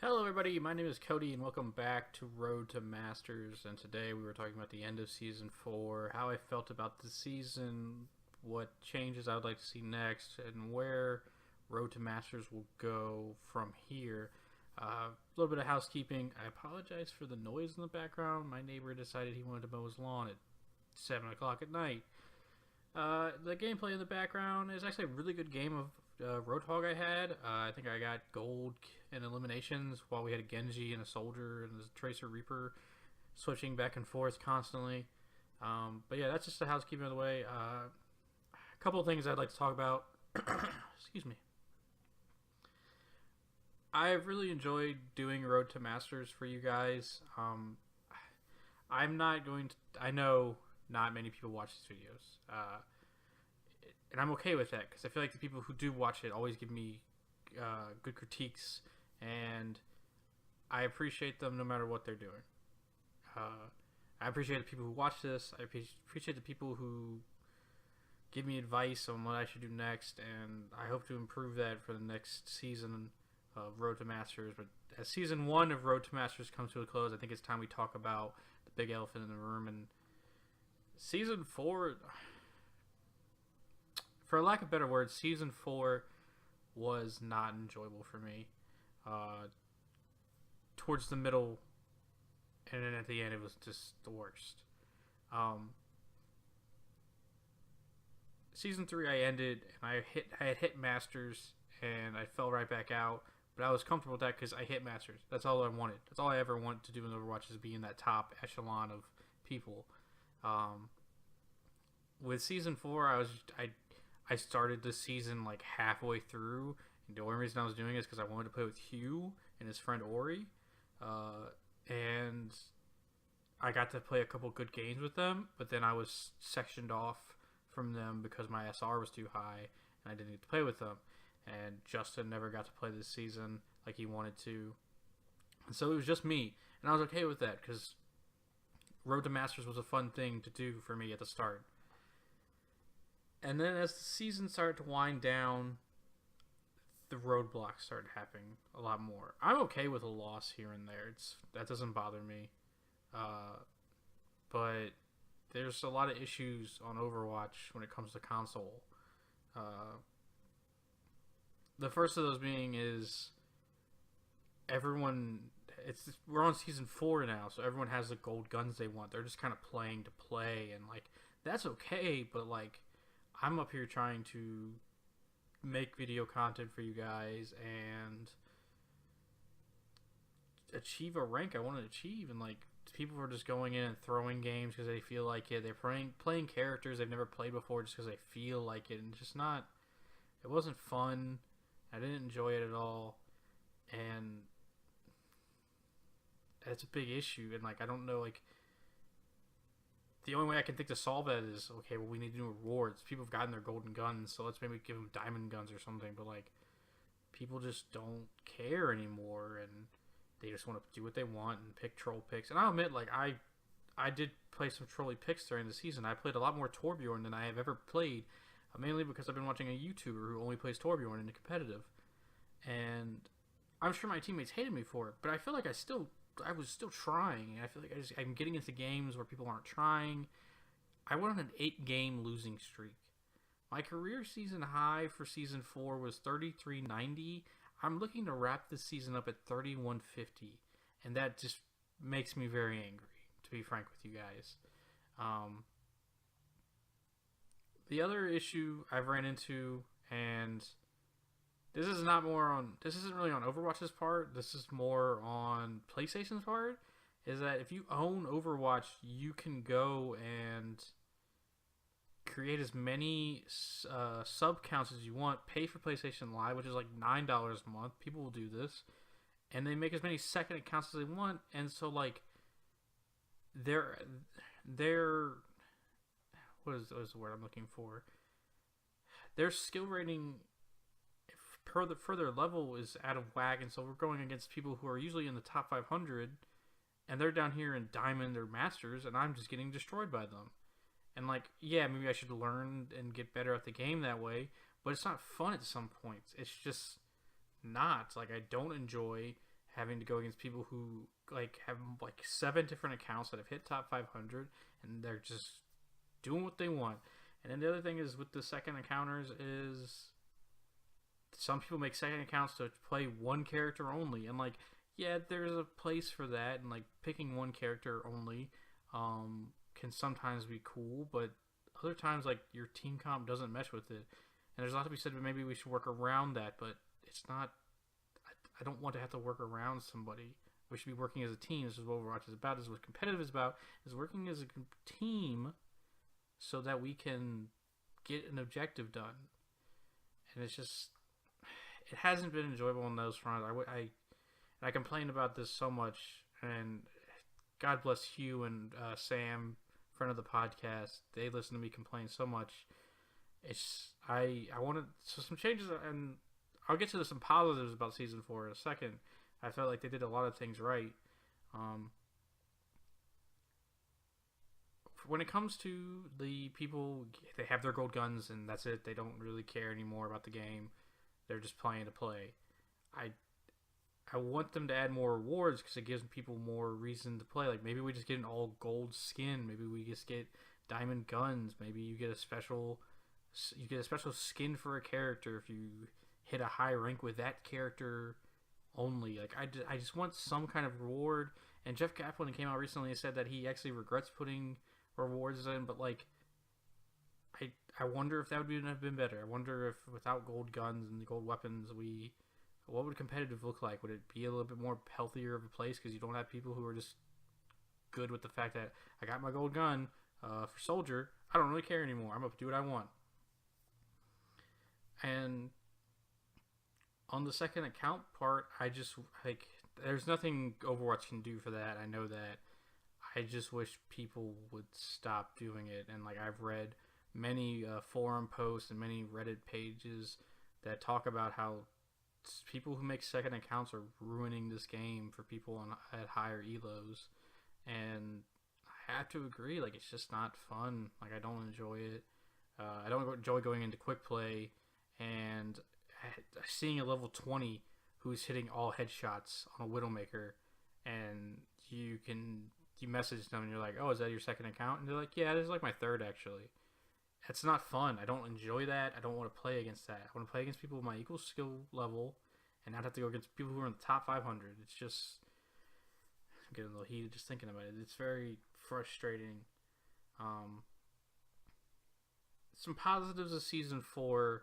Hello, everybody. My name is Cody, and welcome back to Road to Masters. And today we were talking about the end of Season 4, how I felt about the season, what changes I would like to see next, and where Road to Masters will go from here. A little bit of housekeeping. I apologize for the noise in the background. My neighbor decided he wanted to mow his lawn at 7 o'clock at night. The gameplay in the background is actually a really good game of Roadhog I had. I think I got gold in eliminations while we had a Genji and a soldier and a Tracer Reaper switching back and forth constantly. But yeah, that's just the housekeeping of the way. A couple of things I'd like to talk about. Excuse me. I've really enjoyed doing Road to Masters for you guys. I'm not going to. I know not many people watch these videos. And I'm okay with that because I feel like the people who do watch it always give me good critiques, and I appreciate them no matter what they're doing. I appreciate the people who watch this. I appreciate the people who give me advice on what I should do next, and I hope to improve that for the next season of Road to Masters. But as season 1 of Road to Masters comes to a close, I think it's time we talk about the big elephant in the room. And season 4, for lack of better words, season 4 was not enjoyable for me. Towards the middle, and then at the end, it was just the worst. Season 3, I ended, and I had hit Masters, and I fell right back out. But I was comfortable with that because I hit Masters. That's all I wanted. That's all I ever want to do in Overwatch is be in that top echelon of people. With season 4, I started the season like halfway through. And the only reason I was doing it is because I wanted to play with Hugh and his friend Ori. And I got to play a couple good games with them, but then I was sectioned off from them because my SR was too high and I didn't get to play with them. And Justin never got to play this season like he wanted to. And so it was just me. And I was okay with that because Road to Masters was a fun thing to do for me at the start. And then as the season started to wind down, the roadblocks started happening a lot more. I'm okay with a loss here and there. That doesn't bother me. But there's a lot of issues on Overwatch when it comes to console. The first of those being is everyone. We're on season 4 now, so everyone has the gold guns they want. They're just kind of playing to play, and like that's okay. But like, I'm up here trying to make video content for you guys and achieve a rank I want to achieve, and like people are just going in and throwing games because they feel like it. They're playing characters they've never played before just because they feel like it, and it's just not. It wasn't fun. I didn't enjoy it at all, and that's a big issue. And like I don't know, like the only way I can think to solve that is okay. Well, we need new rewards. People have gotten their golden guns, so let's maybe give them diamond guns or something. But like people just don't care anymore, and they just want to do what they want and pick troll picks. And I'll admit, like I did play some trolly picks during the season. I played a lot more Torbjorn than I have ever played. Mainly because I've been watching a YouTuber who only plays Torbjorn in the competitive. And I'm sure my teammates hated me for it, but I feel like I was still trying. I feel like I'm getting into games where people aren't trying. I went on an 8-game losing streak. My career season high for season 4 was 3390. I'm looking to wrap this season up at 3150, and that just makes me very angry, to be frank with you guys. The other issue I've ran into, and this isn't really on Overwatch's part, this is more on PlayStation's part, is that if you own Overwatch, you can go and create as many sub counts as you want, pay for PlayStation Live, which is like $9 a month. People will do this, and they make as many second accounts as they want, and so like they're what is the word I'm looking for? Their skill rating for their level is out of whack, and so we're going against people who are usually in the top 500, and they're down here in Diamond or Masters, and I'm just getting destroyed by them. And like, yeah, maybe I should learn and get better at the game that way, but it's not fun at some points. It's just not. Like, I don't enjoy having to go against people who like have like 7 different accounts that have hit top 500, and they're just doing what they want. And then the other thing is with the second encounters is some people make second accounts to play one character only, and like yeah, there's a place for that, and like picking one character only can sometimes be cool, but other times like your team comp doesn't mesh with it, and there's a lot to be said. But maybe we should work around that, but it's not. I don't want to have to work around somebody. We should be working as a team. This is what Overwatch is about. This is what competitive is about. Is working as a team so that we can get an objective done. And it's just it hasn't been enjoyable on those fronts. I complained about this so much, and God bless Hugh and Sam, friend of the podcast. They listen to me complain so much. I wanted some changes, and I'll get to some positives about season 4 in a second. I felt like they did a lot of things right. When it comes to the people, they have their gold guns and that's it. They don't really care anymore about the game. They're just playing to play. I want them to add more rewards because it gives people more reason to play. Like maybe we just get an all gold skin. Maybe we just get diamond guns. Maybe you get a special skin for a character if you hit a high rank with that character only. Like I just want some kind of reward. And Jeff Kaplan came out recently and said that he actually regrets putting rewards in, but like I wonder if that would have been better. I wonder if without gold guns and gold weapons, what would competitive look like? Would it be a little bit more healthier of a place because you don't have people who are just good with the fact that I got my gold gun for soldier. I don't really care anymore. I'm gonna do what I want. And on the second account part, I just like there's nothing Overwatch can do for that. I know that. I just wish people would stop doing it. And like I've read many forum posts and many Reddit pages that talk about how people who make second accounts are ruining this game for people at higher elos, and I have to agree. Like it's just not fun. Like I don't enjoy it. I don't enjoy going into quick play and seeing a level 20 who's hitting all headshots on a Widowmaker, and you message them and you're like, oh, is that your second account? And they're like, yeah, this is like my third actually. That's not fun. I don't enjoy that. I don't want to play against that. I want to play against people with my equal skill level and not have to go against people who are in the top 500. It's just, I'm getting a little heated just thinking about it. It's very frustrating. Some positives of season 4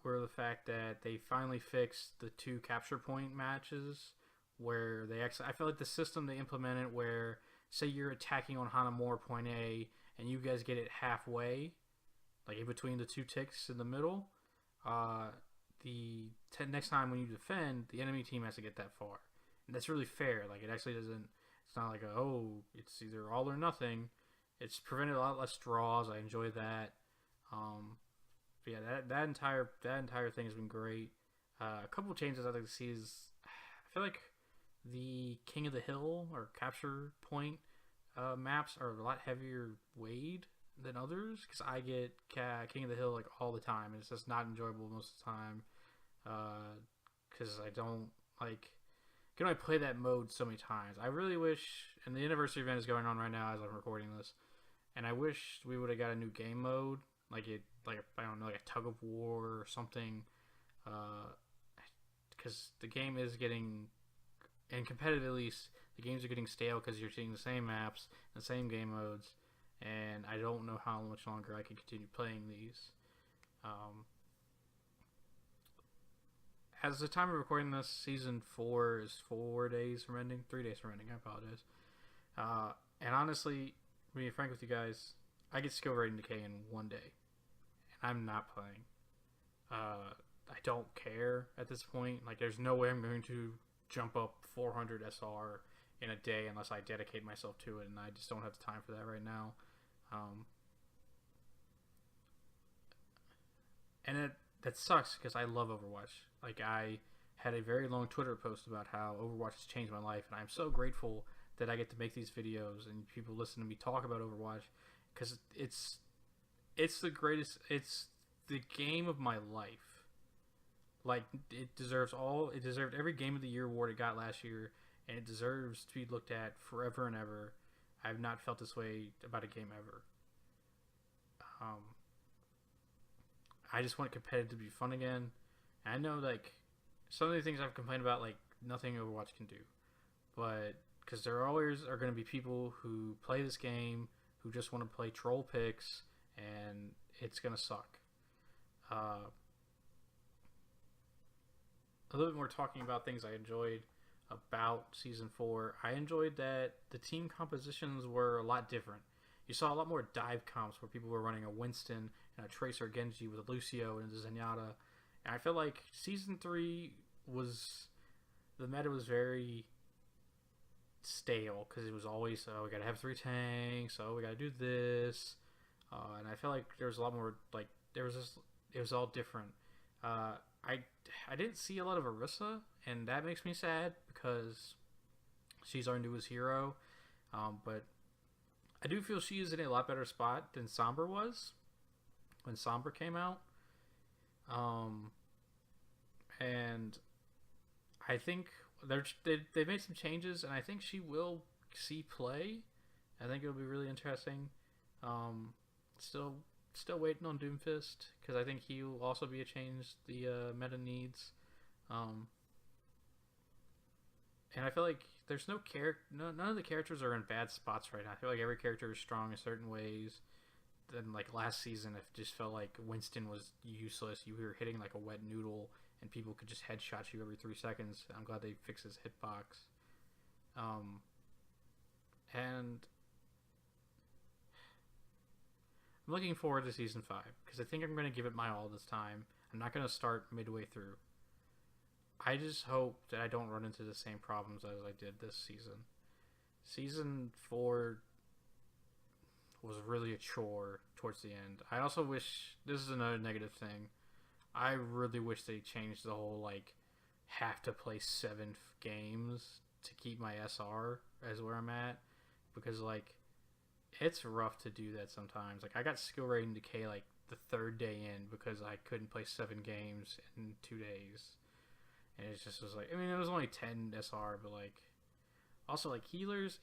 were the fact that they finally fixed the 2 capture point matches where they actually, I feel like the system they implemented where say you're attacking on Hanamura point A and you guys get it halfway, like in between the 2 ticks in the middle, next time when you defend, the enemy team has to get that far. And that's really fair. Like it actually doesn't, it's not like it's either all or nothing. It's prevented a lot less draws. I enjoy that. But yeah, that entire thing has been great. A couple of changes I'd like to see is I feel like the King of the Hill or capture point maps are a lot heavier weighted than others because I get King of the Hill like all the time and it's just not enjoyable most of the time because I don't like can only play that mode so many times. I really wish, and the anniversary event is going on right now as I'm recording this, and I wish we would have got a new game mode like I don't know, like a tug of war or something, because the game is getting, and competitive at least, the games are getting stale because you're seeing the same maps, the same game modes, and I don't know how much longer I can continue playing these. As the time of recording this, season 4 is 4 days from ending, 3 days from ending. I apologize. And honestly, to be frank with you guys, I get skill rating decay in 1 day, and I'm not playing. I don't care at this point. Like, there's no way I'm going to jump up 400 SR in a day unless I dedicate myself to it, and I just don't have the time for that right now. And that sucks because I love Overwatch. Like, I had a very long Twitter post about how Overwatch has changed my life, and I'm so grateful that I get to make these videos and people listen to me talk about Overwatch because it's the greatest. It's the game of my life. Like it deserves all. It deserved every Game of the Year award it got last year, and it deserves to be looked at forever and ever. I have not felt this way about a game ever. Um, I just want competitive to be fun again. And I know like some of the things I've complained about, like nothing Overwatch can do, but because there always are going to be people who play this game who just want to play troll picks, and it's going to suck. A little bit more talking about things I enjoyed about season 4. I enjoyed that the team compositions were a lot different. You saw a lot more dive comps where people were running a Winston and a Tracer Genji with a Lucio and a Zenyatta. And I feel like season 3 was, the meta was very stale because it was always, oh, we gotta have 3 tanks, oh, we gotta do this. And I feel like there was a lot more, like, there was this, it was all different. I didn't see a lot of Orisa, and that makes me sad because she's our newest hero. But I do feel she is in a lot better spot than Sombra was when Sombra came out. And I think they made some changes, and I think she will see play. I think it'll be really interesting. Still waiting on Doomfist because I think he will also be a change the meta needs. And I feel like there's none of the characters are in bad spots right now. I feel like every character is strong in certain ways. Then like last season, it just felt like Winston was useless. You were hitting like a wet noodle, and people could just headshot you every 3 seconds. I'm glad they fixed his hitbox. And I'm looking forward to season 5 because I think I'm going to give it my all this time. I'm not going to start midway through. I just hope that I don't run into the same problems as I did this season. Season 4 was really a chore towards the end. I also wish, this is another negative thing, I really wish they changed the whole like have to play 7 games to keep my SR as where I'm at, because like it's rough to do that sometimes. Like I got skill rating decay like the 3rd day in because I couldn't play 7 games in 2 days. And it just was like, I mean, it was only 10 SR, but like, also like healers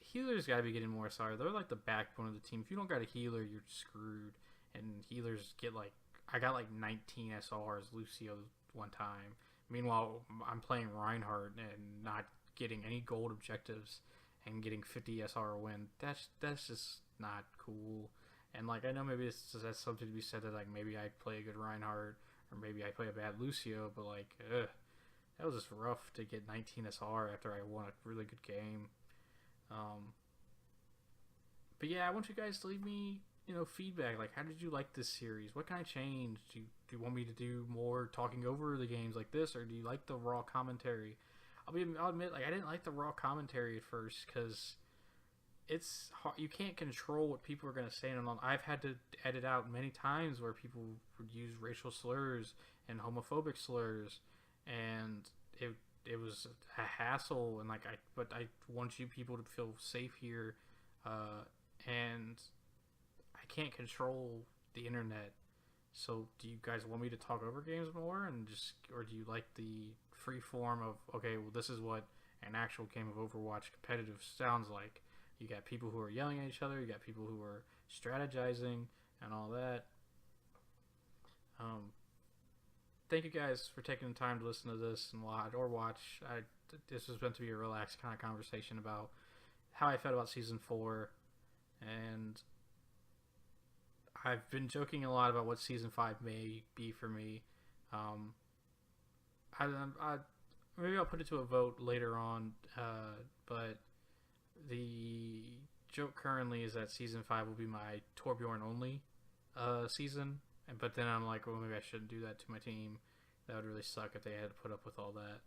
gotta be getting more SR. They're like the backbone of the team. If you don't got a healer, you're screwed. And healers get like, I got like 19 SRs Lucio one time. Meanwhile, I'm playing Reinhardt and not getting any gold objectives and getting 50 SR win. That's just not cool. And like, I know maybe that's something to be said that like maybe I play a good Reinhardt or maybe I play a bad Lucio, but like, that was just rough to get 19 SR after I won a really good game. But yeah, I want you guys to leave me, feedback. Like, how did you like this series? What can I change? Do you want me to do more talking over the games like this, or do you like the raw commentary? I'll admit, like, I didn't like the raw commentary at first because it's hard. You can't control what people are going to say. And I've had to edit out many times where people would use racial slurs and homophobic slurs, and it was a hassle. And like but I want you people to feel safe here, and I can't control the internet. So do you guys want me to talk over games more or do you like the free form of, okay, well, this is what an actual game of Overwatch competitive sounds like? You got people who are yelling at each other, you got people who are strategizing and all that. Thank you guys for taking the time to listen to this and watch. This was meant to be a relaxed kind of conversation about how I felt about season 4, and I've been joking a lot about what season 5 may be for me. Maybe I'll put it to a vote later on, but the joke currently is that season 5 will be my Torbjorn only season. But then I'm like, well, maybe I shouldn't do that to my team. That would really suck if they had to put up with all that.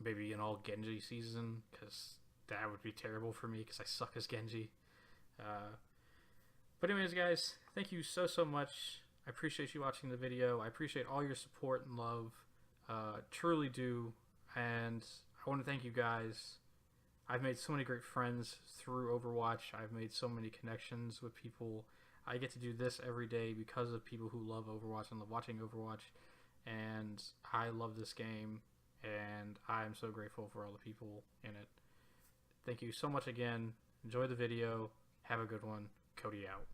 Maybe an all Genji season, because that would be terrible for me because I suck as Genji. But anyways, guys, thank you so much. I appreciate you watching the video. I appreciate all your support and love. Truly do. And I want to thank you guys. I've made so many great friends through Overwatch. I've made so many connections with people. I get to do this every day because of people who love Overwatch and love watching Overwatch, and I love this game, and I'm so grateful for all the people in it. Thank you so much again. Enjoy the video. Have a good one. Cody out.